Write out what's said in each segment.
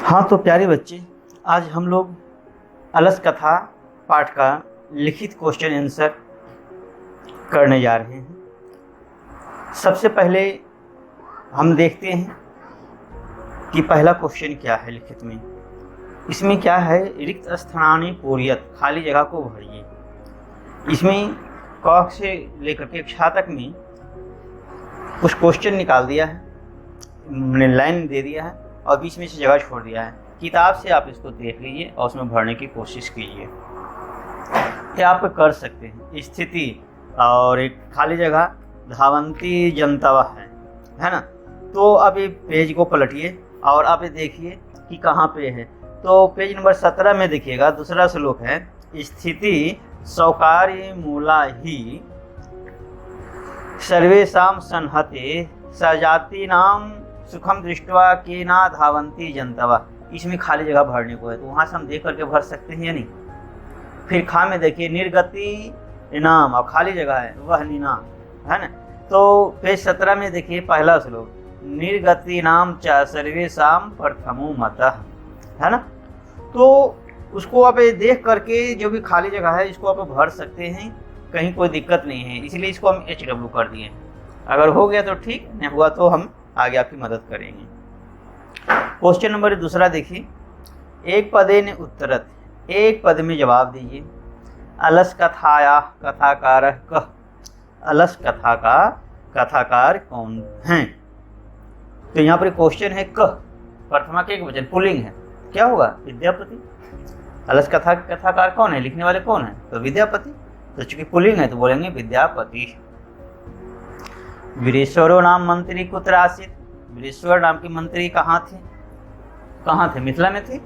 हाँ तो प्यारे बच्चे, आज हम लोग अलस कथा पाठ का लिखित क्वेश्चन आंसर करने जा रहे हैं। सबसे पहले हम देखते हैं कि पहला क्वेश्चन क्या है लिखित में। इसमें क्या है, रिक्त स्थानानि पूर्यत, खाली जगह को भरिए। इसमें क से लेकर के ख तक में कुछ क्वेश्चन निकाल दिया है, मैंने लाइन दे दिया है और बीच में से जगह छोड़ दिया है। किताब से आप इसको देख लीजिए और उसमें भरने की कोशिश कीजिए। ये आप कर सकते हैं। स्थिति और एक खाली जगह धावंती जनतवा है ना। तो अब ये पेज को पलटिए और आप ये देखिए कि कहाँ पे है। तो पेज नंबर 17 में देखिएगा, दूसरा श्लोक है, स्थिति सौकार्य मूला ही सर्वेषां संहते सजाति नाम सुखम दृष्टवा के ना धावंती जनतवा। इसमें खाली जगह भरने को है, तो वहाँ से हम देख करके भर सकते हैं या नहीं। फिर खा में देखिए, निर्गति नाम और खाली जगह है वह निना है ना। तो पेज 17 में देखिए पहला श्लोक, निर्गति नाम च सर्वेषां प्रथमो मतः है ना। तो उसको आप देख करके जो भी खाली जगह है इसको आप भर सकते हैं, कहीं कोई दिक्कत नहीं है। इसलिए इसको हम HW कर दिए। अगर हो गया तो ठीक, नहीं हुआ तो हम आगे आपकी मदद करेंगे। क्वेश्चन नंबर दूसरा देखिए, एक पदे ने उत्तरत, एक पद में जवाब दीजिए। अलस कथाया कथाकार कह, अलस कथा का कथाकार कौन है। तो यहाँ पर क्वेश्चन है कह, प्रथमा के एक वचन पुल्लिंग है, क्या होगा, विद्यापति। अलस कथा के कथाकार कौन है, लिखने वाले कौन है, तो विद्यापति। तो चूंकि पुल्लिंग है तो बोलेंगे विद्यापति। वीरेश्वरो नाम मंत्री कुत्र आसीत, वीरेश्वर नाम की मंत्री कहाँ थे, मिथिला में थे।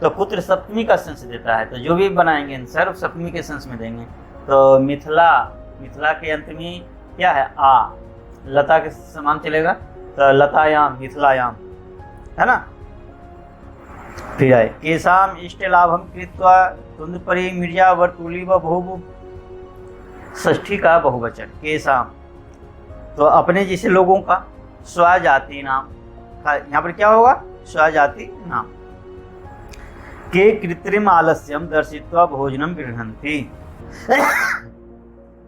तो पुत्र सप्तमी का सेंस देता है, तो जो भी बनाएंगे आंसर सप्तमी के सेंस में देंगे। तो मिथिला के अंत में क्या है, आ, लता के समान चलेगा, तो लतायाम मिथिलायाम है ना। फिर आए, केशाम इष्ट लाभम कृत्वा तुंदपरि मिर्जा वर्तुली व बहु, षष्ठी का बहुवचन केशाम, तो अपने जैसे लोगों का। स्वजाति नाम, यहाँ पर क्या होगा, स्वजाति नाम। के कृत्रिम आलस्यम दर्शित्वा भोजनम गृह्णन्ति,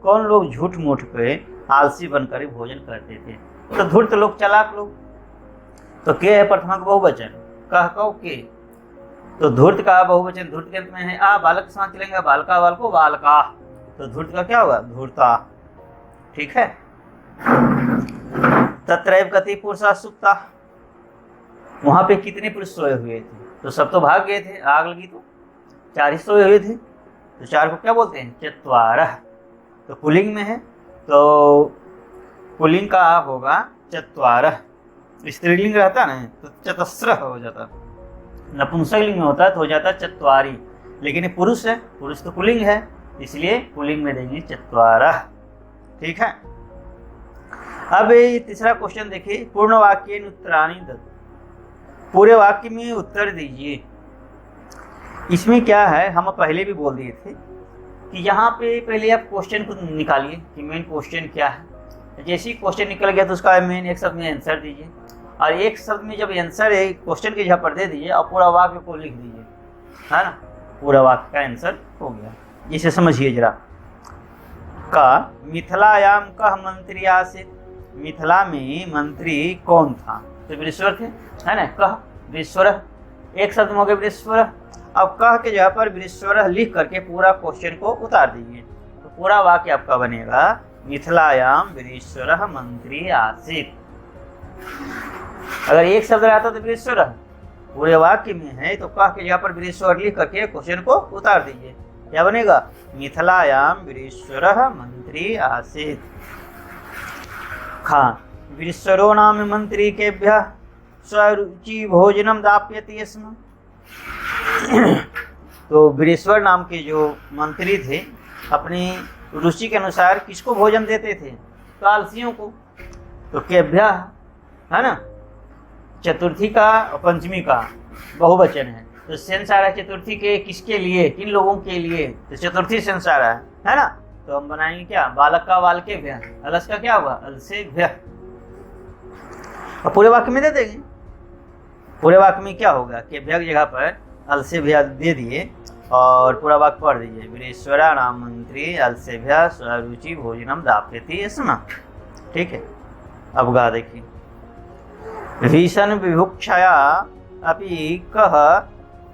कौन लोग झूठ मूठ पे आलसी बनकर भोजन करते थे। तो धूर्त लोग, चालाक लोग। तो के है प्रथमा का बहुवचन, कह कहो के। तो धूर्त का बहुवचन धूर्त के अंत में है आ, बालक के साथ चलेंगे, बालका बालको बालका। तो धूर्त का क्या होगा, धूर्ता। ठीक है। तत्रैव कति पुरुषा सुप्ता, वहां पे कितने पुरुष सोए हुए थे, तो सब तो भाग गए थे, आग लगी तो 4 ही सोए हुए थे। तो 4 को क्या बोलते हैं, चत्वारः। तो पुल्लिंग में है तो पुल्लिंग का होगा चत्वारः। स्त्रीलिंग रहता ना तो चतस्रः हो जाता, नपुंसकलिंग में होता है तो हो जाता चत्वारी। लेकिन ये पुरुष है, पुरुष तो पुल्लिंग है, इसलिए पुल्लिंग में देंगे चत्वारः। ठीक है। अब ये तीसरा क्वेश्चन देखिए, पूर्ण वाक्य उत्तराणि दत्त, पूरे वाक्य में उत्तर दीजिए। इसमें क्या है, हम पहले भी बोल दिए थे कि यहाँ पे पहले आप क्वेश्चन को निकालिए कि मेन क्वेश्चन क्या है। जैसे ही क्वेश्चन निकल गया तो उसका मेन एक शब्द में आंसर दीजिए, और एक शब्द में जब आंसर है क्वेश्चन की जगह पर दे दीजिए और पूरा वाक्य को लिख दीजिए, है ना। पूरा वाक्य का आंसर हो गया। इसे समझिए जरा। का मिथिलायाम कह मंत्री आसीत, मिथिला में मंत्री कौन था, तो वीरेश्वर थे, है ना। कह वीरेश्वर, एक शब्द में हो गया वीरेश्वर। अब कह के जगह पर वीरेश्वर लिख करके पूरा क्वेश्चन को उतार दीजिए, तो पूरा वाक्य आपका बनेगा, मिथिलायाम वीरेश्वर मंत्री आसीत। अगर एक शब्द रहता तो वीरेश्वर, पूरे वाक्य में है तो कह के जगह पर वीरेश्वर लिख करके क्वेश्चन को उतार दीजिए, क्या बनेगा, मिथिलायाम वीरेश्वर मंत्री आसीत। हाँ, वीरेश्वरो नाम मंत्री केभ्यः स्वरुचि भोजनम दाप्यते स्म। तो वीरेश्वर नाम के जो मंत्री थे अपनी रुचि के अनुसार किसको भोजन देते थे, तो आलसियों को। तो केभ्यः है ना, चतुर्थी का और पंचमी का बहुवचन है, तो सेंस आ रहा है चतुर्थी के, किसके लिए, किन लोगों के लिए, तो चतुर्थी सेंस आ रहा है ना। तो हम बनाएंगे क्या, बालक का बालके भ्य, अलस का क्या होगा, अलसे भ्य, और पूरे वाक्य में दे देंगे। पूरे वाक्य में क्या होगा कि भ्या की जगह पर अल से भ्या दे दिए और पूरा वाक्य पढ़ दीजिए। वीरेश्वरा नाम मंत्री अल से भ्या स्वरुचि भोजनम दाप्यति स्म। ठीक है, अब गा देखिए। भीषण विभुक्षया अपि कह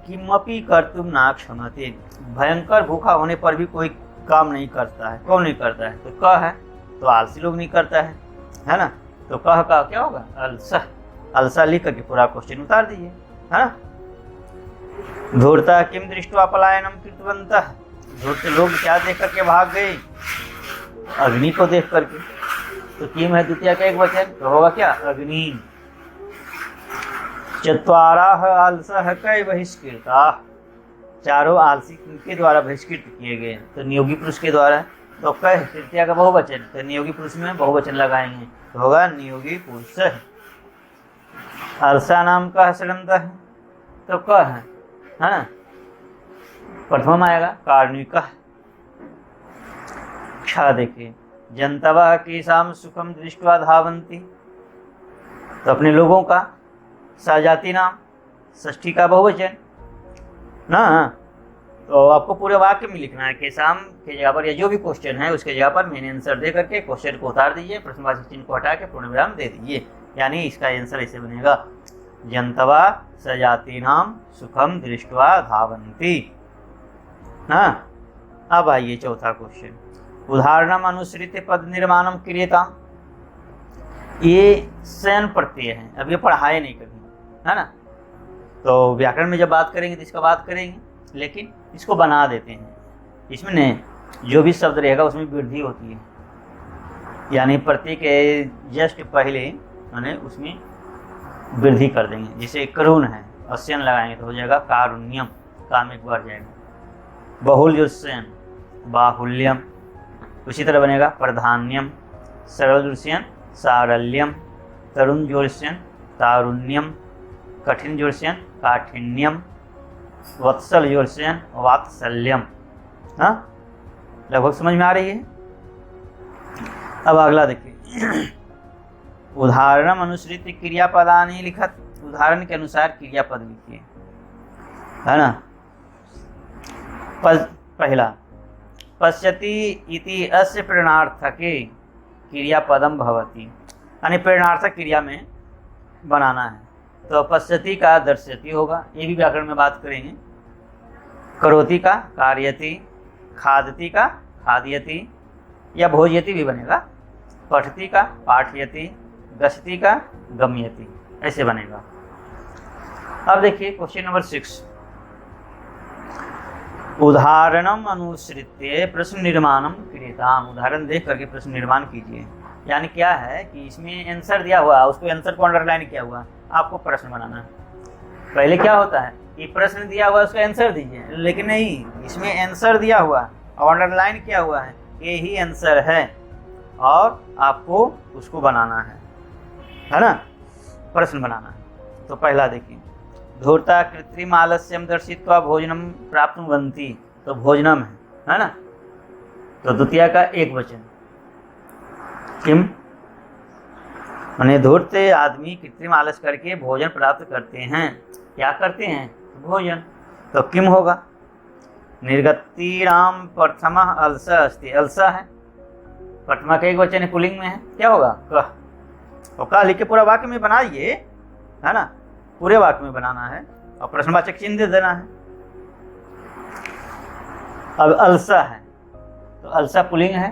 किमपि कर्तुम ना क्षमते। भयंकर भूखा होने पर भी कोई काम नहीं करता है। कौन नहीं करता है? तो कह है, तो आलसी लोग नहीं करता है ना। तो कह का क्या होगा? अलसा। अलसा लिख करके पूरा क्वेश्चन उतार दीजिए, है ना। धूर्ता किम दृष्ट्वा पलायनम कृतवन्तः। धूर्त लोग क्या देख करके भाग गए? अग्नि को देख करके। तो किम है द्वितीय का एक वचन, तो होगा क्या? अग्नि। चत्वारः आलसः कै बहिष्कृता। चारों आलसी के द्वारा बहिष्कृत किए गए, तो नियोगी पुरुष के द्वारा। तो कै तृतीया का बहुवचन, तो नियोगी पुरुष में बहुवचन लगाएंगे, तो होगा नियोगी पुरुष। आलसा नाम का सड़ंत है, तो क है ना। प्रथम आएगा कार्णिक। क्ष देखिए। जंतवः केषां सुखम दृष्ट्वा धावन्ति। तो अपने लोगों का सजाति नाम, षष्ठी का बहुवचन ना। तो आपको पूरे वाक्य में लिखना है। केषां के जगह पर या जो भी क्वेश्चन है उसके जगह पर मेन आंसर दे करके क्वेश्चन को उतार दीजिए, प्रश्नवाचक चिन्ह को हटा के पूर्ण विराम दे दीजिए। यानी इसका आंसर ऐसे बनेगा, जंतवा सजाति नाम सुखम दृष्ट्वा धावन्ति ना। अब आइए चौथा क्वेश्चन। उदाहरणम अनुसृत्य पद निर्माणम क्रियताम। ये शयन प्रत्यय है, अब ये पढ़ाए नहीं कभी, है ना। तो व्याकरण में जब बात करेंगे तो इसका बात करेंगे, लेकिन इसको बना देते हैं। इसमें ने जो भी शब्द रहेगा उसमें वृद्धि होती है, यानी प्रत्यय के जस्ट पहले मैंने उसमें वृद्धि कर देंगे। जैसे करुण है, अश्यन लगाएंगे तो हो जाएगा कारुण्यम, काम एक बढ़ जाएगा। बहुल्योश्यन बाहुल्यम, उसी तरह बनेगा प्रधान्यम। सरल जोड़स्यन सारल्यम, तरुण जोड़स्यन तारुण्यम, कठिन जोड़स्यन काठिन्यम, वत्सल जोड़स्यन वात्सल्यम। हाँ, लगभग समझ में आ रही है। अब अगला देखिए। उदाहरण अनुसृत क्रियापदानि लिखत। उदाहरण के अनुसार क्रियापद लिखिए, है ना। पहला पश्यति इति अस्य प्रेरणार्थके क्रियापदम भवति, यानी प्रेरणार्थक क्रिया में बनाना है। तो पश्यति का दर्शयति होगा, ये भी व्याकरण में बात करेंगे। करोति का कार्यति, खादति का खादयति या भोजयति भी बनेगा। पठति का पाठयति, गच्छति का गम्यति, ऐसे बनेगा। अब देखिए क्वेश्चन नंबर 6। उदाहरणम अनुसृत्य प्रश्न निर्माणम क्रियताम। उदाहरण देख करके प्रश्न निर्माण कीजिए। यानी क्या है कि इसमें आंसर दिया हुआ, उसको आंसर को अंडरलाइन किया हुआ, आपको प्रश्न बनाना है। पहले क्या होता है कि प्रश्न दिया हुआ उसका आंसर दीजिए, लेकिन नहीं, इसमें आंसर दिया हुआ और अंडरलाइन किया हुआ है, ये ही आंसर है और आपको उसको बनाना है ना, प्रश्न बनाना है। तो पहला देखिए। धूर्ता कृत्रिम आलस्यम दर्शित्वा भोजनम प्राप्नुवन्ति। तो भोजनम है ना। तो द्वितीय का एक वचन किम, माने धूर्त आदमी कृत्रिम आलस करके भोजन प्राप्त करते हैं। क्या करते हैं? भोजन। तो किम होगा। निर्गतिराम प्रथम अलस अस्ति। अलसा है, प्रथमा का एक वचन है, पुल्लिंग में है, क्या होगा? कह। तो कह लिख के पूरा वाक्य में बनाइए, है ना, पूरे वाक्य में बनाना है और प्रश्नवाचक चिन्ह दे देना है। अब अलसा है, तो अलसा पुल्लिंग है,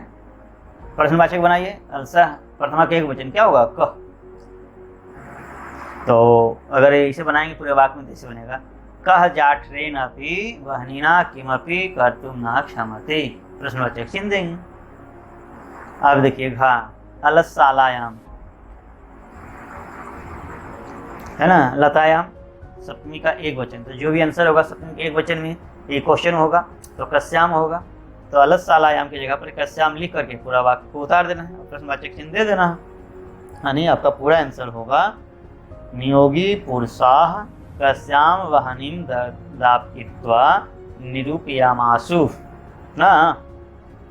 प्रश्नवाचक बनाइए। अलसा प्रथमा का एक वचन, क्या होगा? कह। तो अगर इसे बनाएंगे पूरे वाक्य में, कैसे बनेगा? कह जाठरेन अपि वहनिना किमपि कर्तुम न क्षमते। प्रश्नवाचक चिन्ह देंगे। अब देखिए घा अलसालायाम, है ना, लतायाम सप्तमी का एक वचन। तो जो भी आंसर होगा सप्तमी के एक वचन में ये क्वेश्चन होगा, तो कश्याम होगा। तो अलसालायाम की जगह पर कश्याम लिख करके पूरा वाक्य को उतार देना है और प्रश्नवाचक चिन्ह दे देना है। यानी आपका पूरा आंसर होगा नियोगी पुरुषाः कश्याम वहनिम दाप्यित्वा निरूपयामासु ना।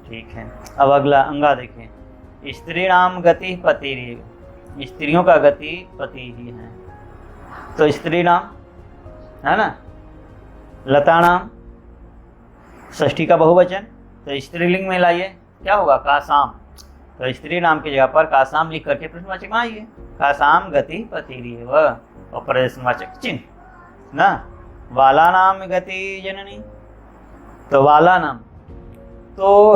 ठीक है। अब अगला अंगा देखें। स्त्रीणाम गति पतिरेव। स्त्रियों का गति पति ही है। तो स्त्री नाम है ना, लता नाम, षष्ठी का बहुवचन, तो स्त्रीलिंग में लाइए, क्या होगा, कासाम। तो स्त्री नाम की जगह पर कासाम लिख करके प्रश्नवाचक बनाइए, कासाम गति पतिरेव, और प्रश्नवाचक चिन्ह ना। वाला नाम गति जननी, तो वाला नाम, तो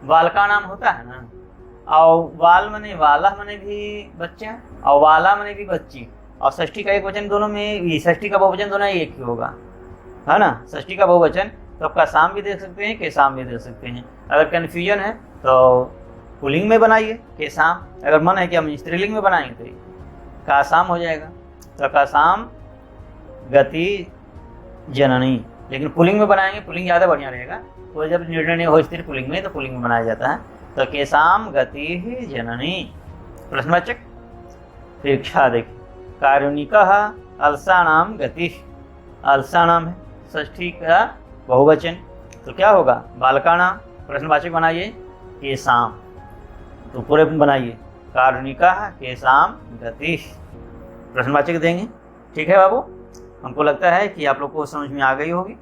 वाल का नाम होता है ना, और वाल मने, वाला मने भी बच्चा, और वाला मने भी बच्ची, और षष्ठी का एक वचन दोनों में, षष्ठी का बहुवचन दोनों एक ही होगा, है ना। षष्ठी का बहुवचन तो आप कासाम भी देख सकते हैं, केसाम भी देख सकते हैं। अगर कन्फ्यूजन है तो पुल्लिंग में बनाइए केसाम, अगर मन है कि हम स्त्रीलिंग में बनाएंगे तो कासाम हो जाएगा। तो कासाम गति जननी, लेकिन पुल्लिंग में बनाएंगे, पुल्लिंग ज़्यादा बढ़िया रहेगा। तो जब निर्णय हो स्त्री पुल्लिंग में तो पुल्लिंग में बनाया जाता है। तो केसाम गति जननी प्रश्नवाचक। फिर इच्छा देखिए, कारुणिकः अलसानाम गति, अलसा नाम है, षष्ठी का बहुवचन, तो क्या होगा, बालका नाम, प्रश्नवाचक बनाइए केसाम, तो पूरे बनाइए कारुणिकः केसाम गति, प्रश्नवाचक देंगे। ठीक है बाबू, हमको लगता है कि आप लोग को समझ में आ गई होगी।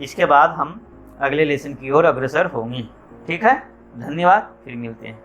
इसके बाद हम अगले लेसन की ओर अग्रसर होंगे। ठीक है, धन्यवाद, फिर मिलते हैं।